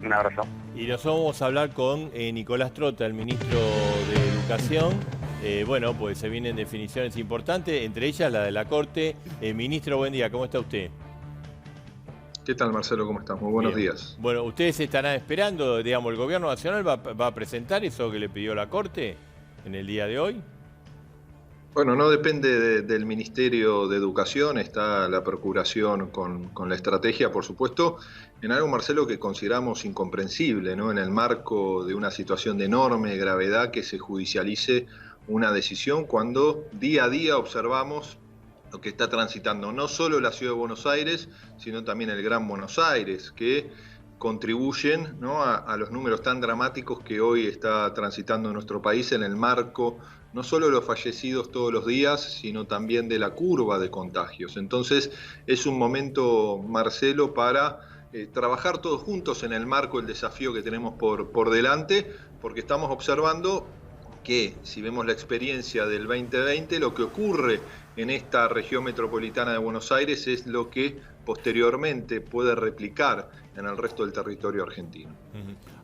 Un abrazo. Y nos vamos a hablar con Nicolás Trota, el ministro de Educación. Bueno, pues se vienen definiciones importantes, entre ellas la de la Corte. Ministro, buen día, ¿cómo está usted? ¿Qué tal, Marcelo? ¿Cómo estás? Muy buenos días. Bueno, ¿ustedes estarán esperando, digamos, el gobierno nacional va a presentar eso que le pidió la Corte en el día de hoy? Bueno, no depende del Ministerio de Educación, está la Procuración con la estrategia, por supuesto, en algo, Marcelo, que consideramos incomprensible, ¿no? En el marco de una situación de enorme gravedad que se judicialice una decisión cuando día a día observamos lo que está transitando no solo la Ciudad de Buenos Aires, sino también el Gran Buenos Aires, que contribuyen, ¿no?, a los números tan dramáticos que hoy está transitando nuestro país en el marco no solo de los fallecidos todos los días, sino también de la curva de contagios. Entonces es un momento, Marcelo, para trabajar todos juntos en el marco del desafío que tenemos por delante, porque estamos observando que, si vemos la experiencia del 2020, lo que ocurre en esta región metropolitana de Buenos Aires es lo que posteriormente puede replicar en el resto del territorio argentino.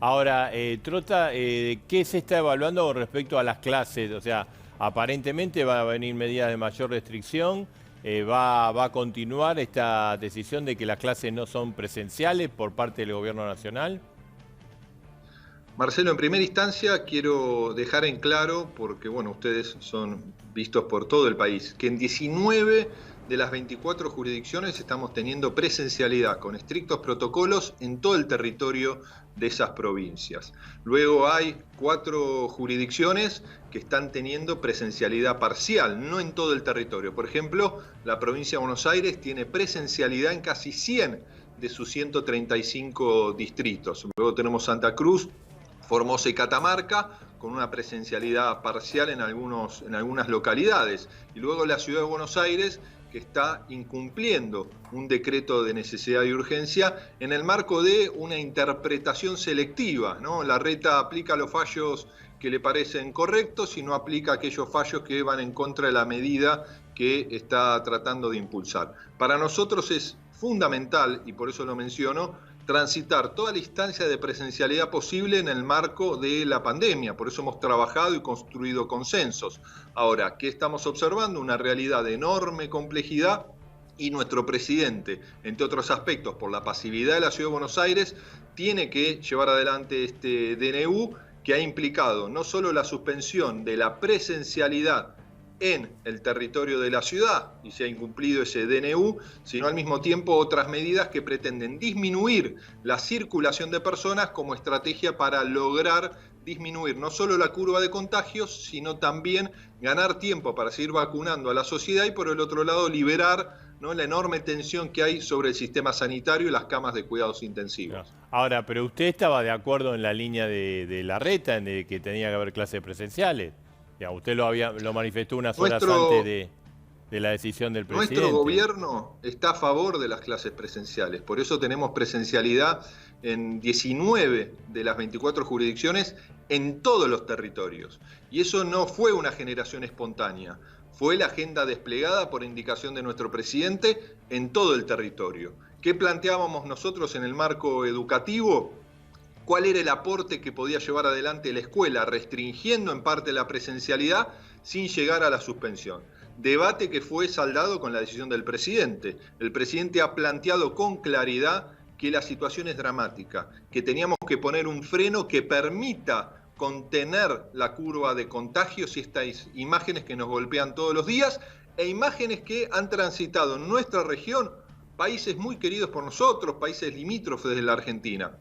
Ahora, Trota, ¿qué se está evaluando con respecto a las clases? O sea, aparentemente va a venir medidas de mayor restricción, va a continuar esta decisión de que las clases no son presenciales por parte del gobierno nacional. Marcelo, en primera instancia quiero dejar en claro, porque bueno, ustedes son vistos por todo el país, que en 19 de las 24 jurisdicciones estamos teniendo presencialidad con estrictos protocolos en todo el territorio de esas provincias. Luego hay 4 jurisdicciones que están teniendo presencialidad parcial, no en todo el territorio. Por ejemplo, la provincia de Buenos Aires tiene presencialidad en casi 100 de sus 135 distritos. Luego tenemos Santa Cruz, Formosa y Catamarca, con una presencialidad parcial en algunas localidades. Y luego la Ciudad de Buenos Aires, que está incumpliendo un decreto de necesidad y urgencia en el marco de una interpretación selectiva, ¿no? La reta aplica los fallos que le parecen correctos y no aplica aquellos fallos que van en contra de la medida que está tratando de impulsar. Para nosotros es fundamental, y por eso lo menciono, transitar toda la instancia de presencialidad posible en el marco de la pandemia. Por eso hemos trabajado y construido consensos. Ahora, ¿qué estamos observando? Una realidad de enorme complejidad, y nuestro presidente, entre otros aspectos, por la pasividad de la Ciudad de Buenos Aires, tiene que llevar adelante este DNU que ha implicado no solo la suspensión de la presencialidad en el territorio de la ciudad, y se ha incumplido ese DNU, sino al mismo tiempo otras medidas que pretenden disminuir la circulación de personas como estrategia para lograr disminuir no solo la curva de contagios, sino también ganar tiempo para seguir vacunando a la sociedad y por el otro lado liberar, ¿no?, la enorme tensión que hay sobre el sistema sanitario y las camas de cuidados intensivos. Ahora, pero usted estaba de acuerdo en la línea de la reta, en de que tenía que haber clases presenciales. Ya, usted lo manifestó unas horas antes de la decisión del presidente. Nuestro gobierno está a favor de las clases presenciales, por eso tenemos presencialidad en 19 de las 24 jurisdicciones en todos los territorios. Y eso no fue una generación espontánea, fue la agenda desplegada por indicación de nuestro presidente en todo el territorio. ¿Qué planteábamos nosotros en el marco educativo? ¿Cuál era el aporte que podía llevar adelante la escuela, restringiendo en parte la presencialidad sin llegar a la suspensión? Debate que fue saldado con la decisión del presidente. El presidente ha planteado con claridad que la situación es dramática, que teníamos que poner un freno que permita contener la curva de contagios y estas imágenes que nos golpean todos los días, e imágenes que han transitado en nuestra región países muy queridos por nosotros, países limítrofes de la Argentina.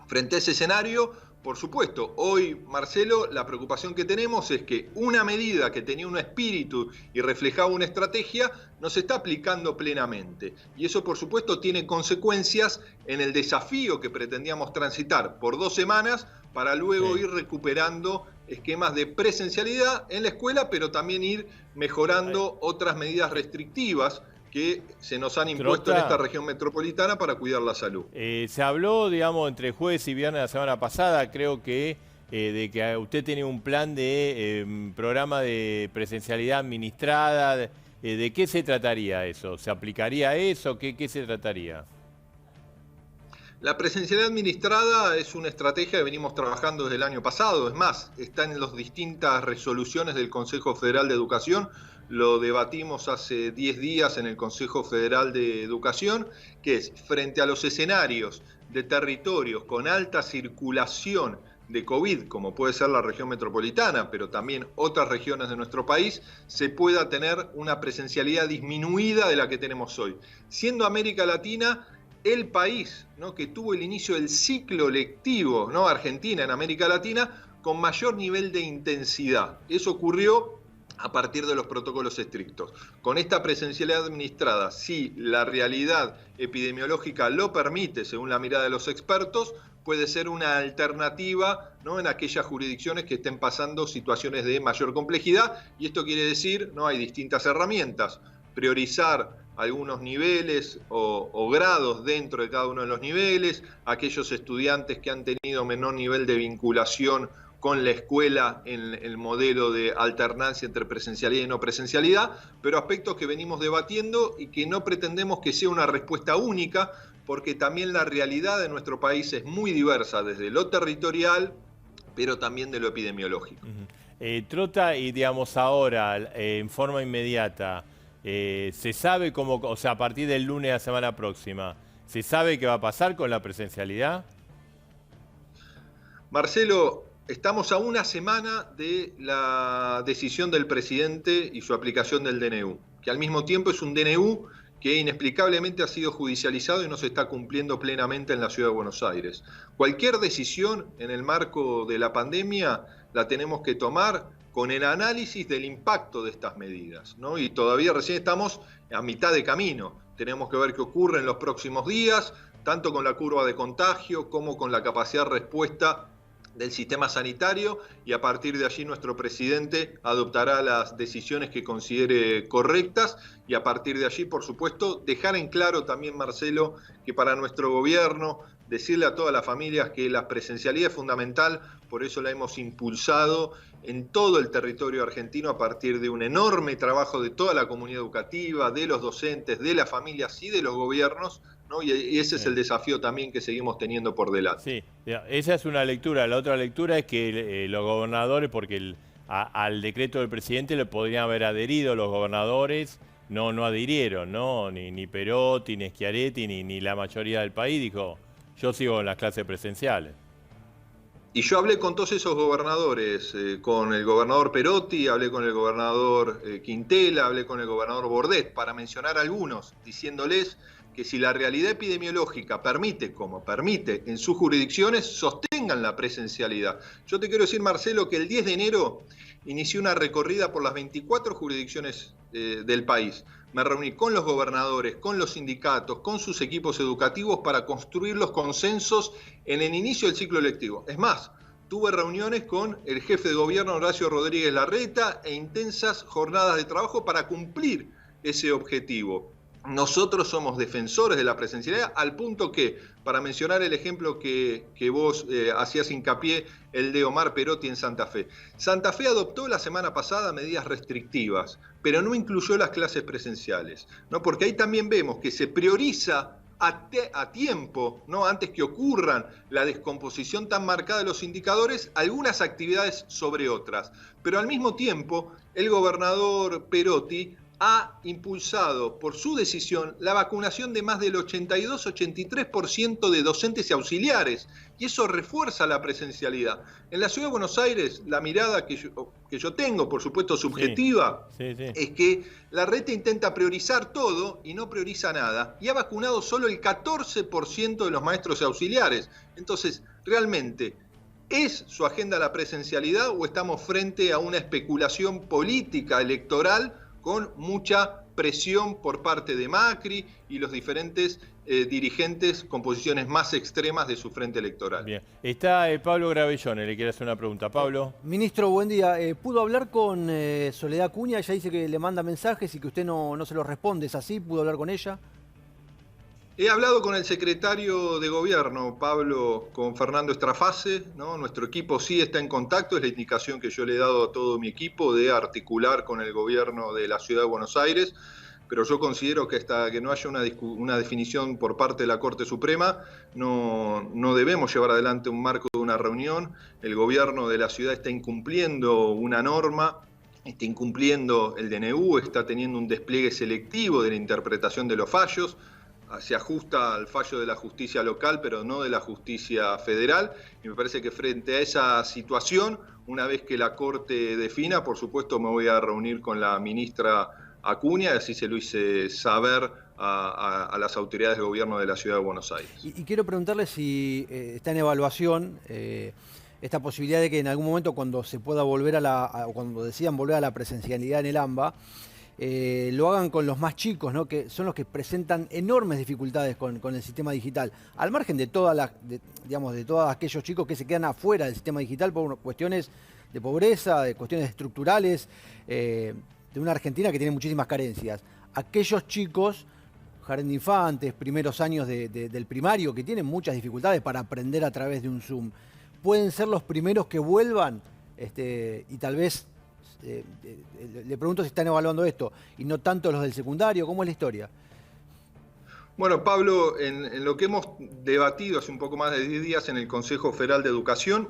Frente a ese escenario, por supuesto, hoy, Marcelo, la preocupación que tenemos es que una medida que tenía un espíritu y reflejaba una estrategia no se está aplicando plenamente. Y eso, por supuesto, tiene consecuencias en el desafío que pretendíamos transitar por 2 semanas para luego ir recuperando esquemas de presencialidad en la escuela, pero también ir mejorando otras medidas restrictivas que se nos han impuesto en esta región metropolitana para cuidar la salud. Se habló, digamos, entre jueves y viernes de la semana pasada, creo que de que usted tenía un plan de programa de presencialidad administrada. ¿De qué se trataría eso? ¿Se aplicaría eso? ¿Qué se trataría? La presencialidad administrada es una estrategia que venimos trabajando desde el año pasado. Es más, está en las distintas resoluciones del Consejo Federal de Educación. Lo debatimos hace 10 días en el Consejo Federal de Educación, que es frente a los escenarios de territorios con alta circulación de COVID, como puede ser la región metropolitana, pero también otras regiones de nuestro país, se pueda tener una presencialidad disminuida de la que tenemos hoy. Siendo América Latina el país, ¿no?, que tuvo el inicio del ciclo lectivo, ¿no?, Argentina en América Latina, con mayor nivel de intensidad. Eso ocurrió a partir de los protocolos estrictos. Con esta presencialidad administrada, si la realidad epidemiológica lo permite, según la mirada de los expertos, puede ser una alternativa, ¿no?, en aquellas jurisdicciones que estén pasando situaciones de mayor complejidad. Y esto quiere decir, ¿no?, hay distintas herramientas. Priorizar algunos niveles o grados dentro de cada uno de los niveles, aquellos estudiantes que han tenido menor nivel de vinculación con la escuela en el modelo de alternancia entre presencialidad y no presencialidad, pero aspectos que venimos debatiendo y que no pretendemos que sea una respuesta única, porque también la realidad de nuestro país es muy diversa, desde lo territorial, pero también de lo epidemiológico. Trota, y digamos ahora, en forma inmediata, ¿se sabe cómo, o sea, a partir del lunes de la semana próxima, ¿se sabe qué va a pasar con la presencialidad? Marcelo, estamos a una semana de la decisión del presidente y su aplicación del DNU, que al mismo tiempo es un DNU que inexplicablemente ha sido judicializado y no se está cumpliendo plenamente en la Ciudad de Buenos Aires. Cualquier decisión en el marco de la pandemia la tenemos que tomar con el análisis del impacto de estas medidas, ¿no? Y todavía recién estamos a mitad de camino. Tenemos que ver qué ocurre en los próximos días, tanto con la curva de contagio como con la capacidad de respuesta del sistema sanitario, y a partir de allí nuestro presidente adoptará las decisiones que considere correctas, y a partir de allí, por supuesto, dejar en claro también, Marcelo, que para nuestro gobierno, decirle a todas las familias que la presencialidad es fundamental, por eso la hemos impulsado en todo el territorio argentino a partir de un enorme trabajo de toda la comunidad educativa, de los docentes, de las familias y de los gobiernos, ¿no? Y ese es el desafío también que seguimos teniendo por delante. Sí, esa es una lectura. La otra lectura es que los gobernadores, porque al decreto del presidente le podrían haber adherido los gobernadores, no adhirieron, ¿no? Ni Perotti, ni Schiaretti, ni la mayoría del país dijo, yo sigo en las clases presenciales. Y yo hablé con todos esos gobernadores, con el gobernador Perotti, hablé con el gobernador Quintela, hablé con el gobernador Bordet, para mencionar algunos, diciéndoles que si la realidad epidemiológica permite, como permite en sus jurisdicciones, sostengan la presencialidad. Yo te quiero decir, Marcelo, que el 10 de enero inicié una recorrida por las 24 jurisdicciones del país. Me reuní con los gobernadores, con los sindicatos, con sus equipos educativos para construir los consensos en el inicio del ciclo lectivo. Es más, tuve reuniones con el jefe de gobierno Horacio Rodríguez Larreta e intensas jornadas de trabajo para cumplir ese objetivo. Nosotros somos defensores de la presencialidad, al punto que, para mencionar el ejemplo que vos hacías hincapié, el de Omar Perotti en Santa Fe. Santa Fe adoptó la semana pasada medidas restrictivas, pero no incluyó las clases presenciales, ¿no? Porque ahí también vemos que se prioriza a tiempo, ¿no?, antes que ocurran la descomposición tan marcada de los indicadores, algunas actividades sobre otras. Pero al mismo tiempo, el gobernador Perotti ha impulsado por su decisión la vacunación de más del 82-83% de docentes y auxiliares, y eso refuerza la presencialidad. En la Ciudad de Buenos Aires, la mirada que yo tengo, por supuesto subjetiva, es que la Reta intenta priorizar todo y no prioriza nada, y ha vacunado solo el 14% de los maestros y auxiliares. Entonces, realmente, ¿es su agenda la presencialidad o estamos frente a una especulación política electoral con mucha presión por parte de Macri y los diferentes dirigentes con posiciones más extremas de su frente electoral? Bien, está Pablo Gravellone, le quiero hacer una pregunta. Pablo. Ministro, buen día. ¿Pudo hablar con Soledad Acuña? Ella dice que le manda mensajes y que usted no se los responde. ¿Es así? ¿Pudo hablar con ella? He hablado con el secretario de Gobierno, Pablo, con Fernando Estrafase, ¿no? Nuestro equipo sí está en contacto, es la indicación que yo le he dado a todo mi equipo de articular con el Gobierno de la Ciudad de Buenos Aires. pero yo considero que hasta que no haya una definición por parte de la Corte Suprema, no debemos llevar adelante un marco de una reunión. El gobierno de la ciudad está incumpliendo una norma, está incumpliendo el DNU, está teniendo un despliegue selectivo de la interpretación de los fallos, se ajusta al fallo de la justicia local, pero no de la justicia federal, y me parece que frente a esa situación, una vez que la Corte defina, por supuesto me voy a reunir con la ministra Acuña, y así se lo hice saber a las autoridades de gobierno de la Ciudad de Buenos Aires. Y quiero preguntarle si está en evaluación esta posibilidad de que en algún momento, cuando se pueda volver o cuando decidan volver a la presencialidad en el AMBA, lo hagan con los más chicos, ¿no? Que son los que presentan enormes dificultades con el sistema digital, al margen de de todos aquellos chicos que se quedan afuera del sistema digital por cuestiones de pobreza, de cuestiones estructurales, de una Argentina que tiene muchísimas carencias. Aquellos chicos, jardín de infantes, primeros años del primario, que tienen muchas dificultades para aprender a través de un Zoom, pueden ser los primeros que vuelvan, y tal vez, le pregunto si están evaluando esto, y no tanto los del secundario. ¿Cómo es la historia? Bueno, Pablo, en lo que hemos debatido hace un poco más de 10 días en el Consejo Federal de Educación,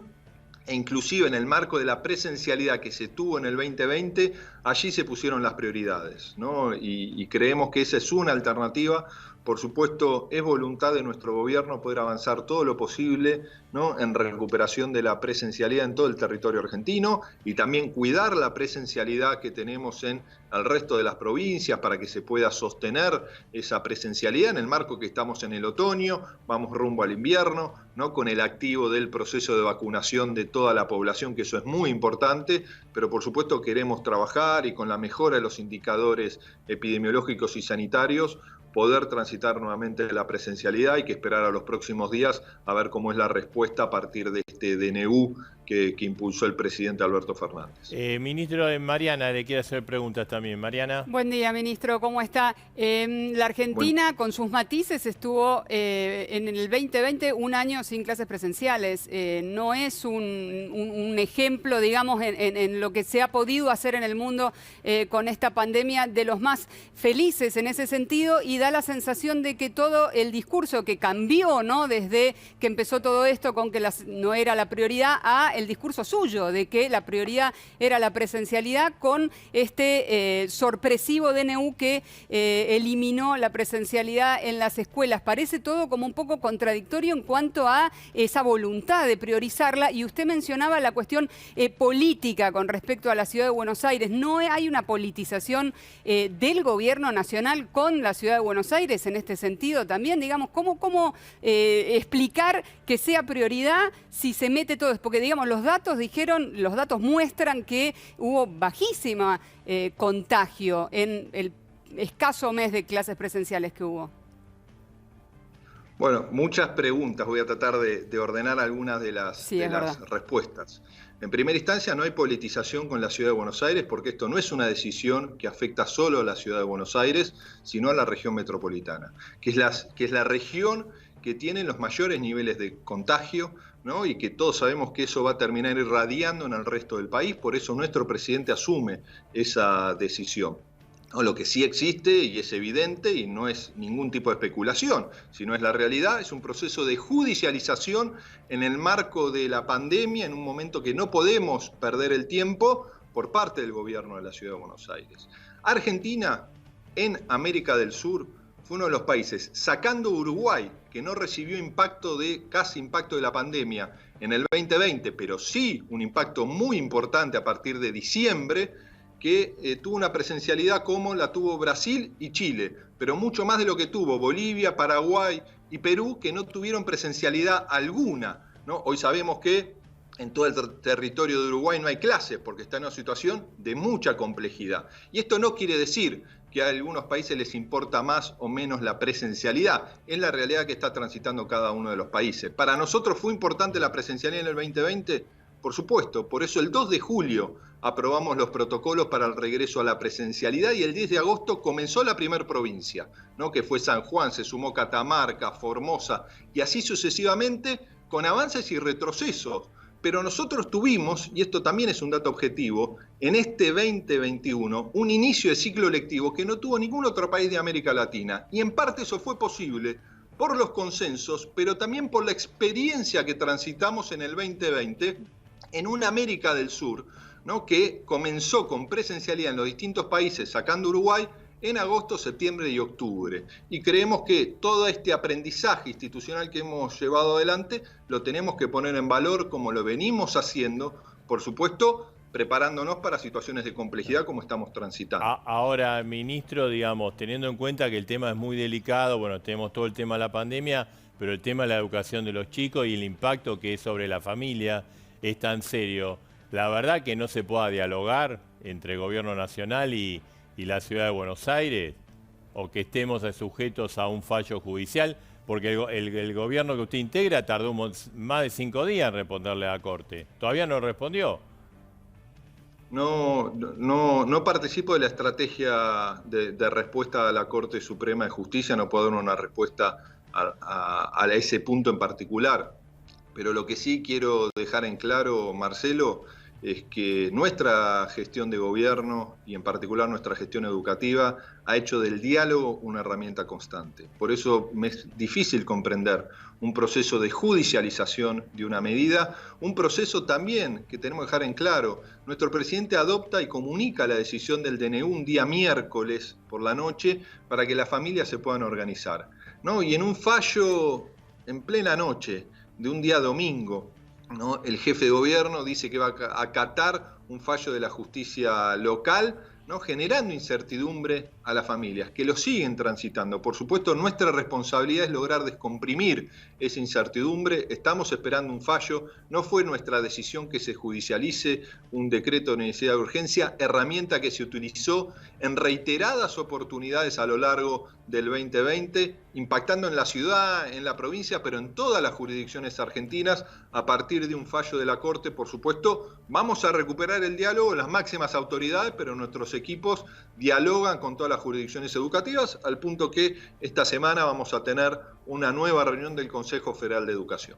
e inclusive en el marco de la presencialidad que se tuvo en el 2020, allí se pusieron las prioridades, ¿no? Y creemos que esa es una alternativa. Por supuesto, es voluntad de nuestro gobierno poder avanzar todo lo posible, ¿no?, en recuperación de la presencialidad en todo el territorio argentino, y también cuidar la presencialidad que tenemos en el resto de las provincias para que se pueda sostener esa presencialidad en el marco que estamos en el otoño, vamos rumbo al invierno, ¿no?, con el activo del proceso de vacunación de toda la población, que eso es muy importante, pero por supuesto queremos trabajar y con la mejora de los indicadores epidemiológicos y sanitarios poder transitar nuevamente la presencialidad. Hay que esperar a los próximos días a ver cómo es la respuesta a partir de este DNU que impulsó el presidente Alberto Fernández. Ministro, Mariana le quiere hacer preguntas también. Mariana. Buen día, ministro. ¿Cómo está? La Argentina, con sus matices, estuvo en el 2020 un año sin clases presenciales. No es un ejemplo, digamos, en lo que se ha podido hacer en el mundo con esta pandemia, de los más felices en ese sentido, y da la sensación de que todo el discurso que cambió, ¿no?, desde que empezó todo esto con que no era la prioridad, a el discurso suyo de que la prioridad era la presencialidad, con este sorpresivo DNU que eliminó la presencialidad en las escuelas. Parece todo como un poco contradictorio en cuanto a esa voluntad de priorizarla, y usted mencionaba la cuestión política con respecto a la Ciudad de Buenos Aires. ¿No hay una politización del gobierno nacional con la Ciudad de Buenos Aires en este sentido también? Digamos, ¿cómo explicar que sea prioridad si se mete todo esto? Porque, digamos, los datos muestran que hubo bajísima contagio en el escaso mes de clases presenciales que hubo. Bueno, muchas preguntas. Voy a tratar de ordenar algunas de las respuestas. En primera instancia, no hay politización con la Ciudad de Buenos Aires, porque esto no es una decisión que afecta solo a la Ciudad de Buenos Aires, sino a la región metropolitana, que es la región que tiene los mayores niveles de contagio, ¿no?, y que todos sabemos que eso va a terminar irradiando en el resto del país. Por eso nuestro presidente asume esa decisión. Lo que sí existe, y es evidente, y no es ningún tipo de especulación, sino es la realidad, es un proceso de judicialización en el marco de la pandemia, en un momento que no podemos perder el tiempo, por parte del gobierno de la Ciudad de Buenos Aires. Argentina, en América del Sur, fue uno de los países, sacando Uruguay, que no recibió casi impacto de la pandemia en el 2020, pero sí un impacto muy importante a partir de diciembre, que tuvo una presencialidad como la tuvo Brasil y Chile, pero mucho más de lo que tuvo Bolivia, Paraguay y Perú, que no tuvieron presencialidad alguna, ¿no? Hoy sabemos que en todo el territorio de Uruguay no hay clases, porque está en una situación de mucha complejidad. Y esto no quiere decir que a algunos países les importa más o menos la presencialidad. Es la realidad que está transitando cada uno de los países. Para nosotros fue importante la presencialidad en el 2020, por supuesto. Por eso el 2 de julio aprobamos los protocolos para el regreso a la presencialidad, y el 10 de agosto comenzó la primera provincia, ¿no?, que fue San Juan, se sumó Catamarca, Formosa, y así sucesivamente, con avances y retrocesos. Pero nosotros tuvimos, y esto también es un dato objetivo, en este 2021 un inicio de ciclo lectivo que no tuvo ningún otro país de América Latina. Y en parte eso fue posible por los consensos, pero también por la experiencia que transitamos en el 2020 en una América del Sur, ¿no?, que comenzó con presencialidad en los distintos países, sacando Uruguay, en agosto, septiembre y octubre. Y creemos que todo este aprendizaje institucional que hemos llevado adelante lo tenemos que poner en valor como lo venimos haciendo, por supuesto, preparándonos para situaciones de complejidad como estamos transitando. Ahora, ministro, digamos, teniendo en cuenta que el tema es muy delicado, bueno, tenemos todo el tema de la pandemia, pero el tema de la educación de los chicos y el impacto que es sobre la familia es tan serio. La verdad que no se pueda dialogar entre el gobierno nacional y la ciudad de Buenos Aires, o que estemos sujetos a un fallo judicial, porque el gobierno que usted integra tardó más de 5 días en responderle a la Corte. ¿Todavía no respondió? No participo de la estrategia de respuesta a la Corte Suprema de Justicia, no puedo dar una respuesta a ese punto en particular. Pero lo que sí quiero dejar en claro, Marcelo, es que nuestra gestión de gobierno y en particular nuestra gestión educativa ha hecho del diálogo una herramienta constante. Por eso me es difícil comprender un proceso de judicialización de una medida, un proceso también que tenemos que dejar en claro. Nuestro presidente adopta y comunica la decisión del DNU un día miércoles por la noche para que las familias se puedan organizar, ¿no? Y en un fallo en plena noche de un día domingo, ¿no?, el jefe de gobierno dice que va a acatar un fallo de la justicia local, ¿no?, generando incertidumbre a las familias, que lo siguen transitando. Por supuesto, nuestra responsabilidad es lograr descomprimir esa incertidumbre. Estamos esperando un fallo. No fue nuestra decisión que se judicialice un decreto de necesidad de urgencia, herramienta que se utilizó en reiteradas oportunidades a lo largo del 2020, impactando en la ciudad, en la provincia, pero en todas las jurisdicciones argentinas, a partir de un fallo de la Corte. Por supuesto, vamos a recuperar el diálogo, las máximas autoridades, pero nuestros equipos dialogan con todas las jurisdicciones educativas, al punto que esta semana vamos a tener una nueva reunión del Consejo Federal de Educación.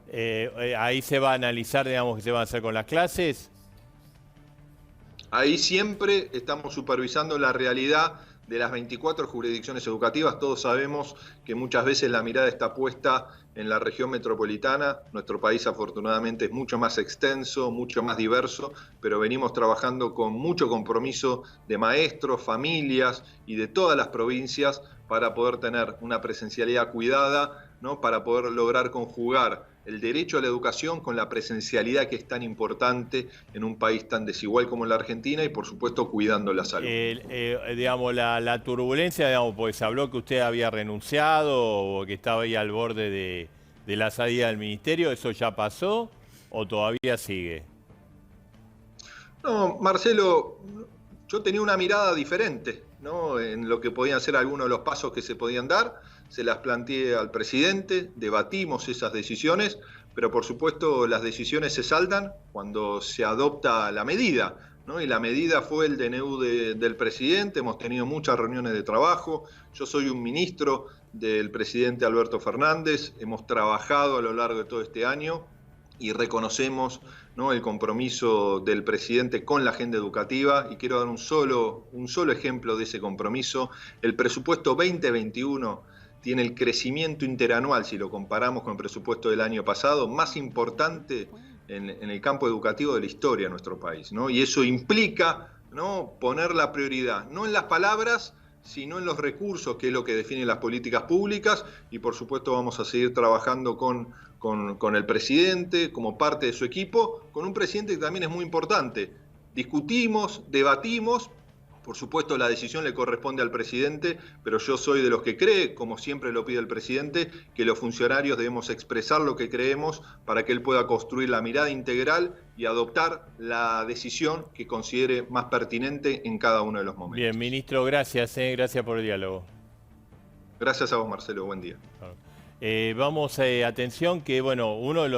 Ahí se va a analizar, digamos, qué se va a hacer con las clases. Ahí siempre estamos supervisando la realidad de las 24 jurisdicciones educativas. Todos sabemos que muchas veces la mirada está puesta en la región metropolitana. Nuestro país afortunadamente es mucho más extenso, mucho más diverso, pero venimos trabajando con mucho compromiso de maestros, familias y de todas las provincias para poder tener una presencialidad cuidada, ¿no?, para poder lograr conjugar el derecho a la educación con la presencialidad que es tan importante en un país tan desigual como la Argentina y, por supuesto, cuidando la salud. Digamos, la turbulencia, digamos, porque se habló que usted había renunciado o que estaba ahí al borde de la salida del ministerio. ¿Eso ya pasó o todavía sigue? No, Marcelo, yo tenía una mirada diferente, ¿no?, en lo que podían ser algunos de los pasos que se podían dar. Se las planteé al presidente, debatimos esas decisiones, pero por supuesto las decisiones se saldan cuando se adopta la medida, ¿no? Y la medida fue el DNU del presidente. Hemos tenido muchas reuniones de trabajo. Yo soy un ministro del presidente Alberto Fernández. Hemos trabajado a lo largo de todo este año y reconocemos, ¿no?, el compromiso del presidente con la agenda educativa, y quiero dar un solo ejemplo de ese compromiso. El presupuesto 2021 tiene el crecimiento interanual, si lo comparamos con el presupuesto del año pasado, más importante en el campo educativo de la historia de nuestro país, ¿no? Y eso implica, ¿no?, poner la prioridad, no en las palabras, sino en los recursos, que es lo que define las políticas públicas. Y por supuesto vamos a seguir trabajando con el presidente como parte de su equipo, con un presidente que también es muy importante. Discutimos, debatimos. Por supuesto, la decisión le corresponde al presidente, pero yo soy de los que cree, como siempre lo pide el presidente, que los funcionarios debemos expresar lo que creemos para que él pueda construir la mirada integral y adoptar la decisión que considere más pertinente en cada uno de los momentos. Bien, ministro, gracias. Gracias por el diálogo. Gracias a vos, Marcelo. Buen día. Vamos, atención, que bueno, uno de los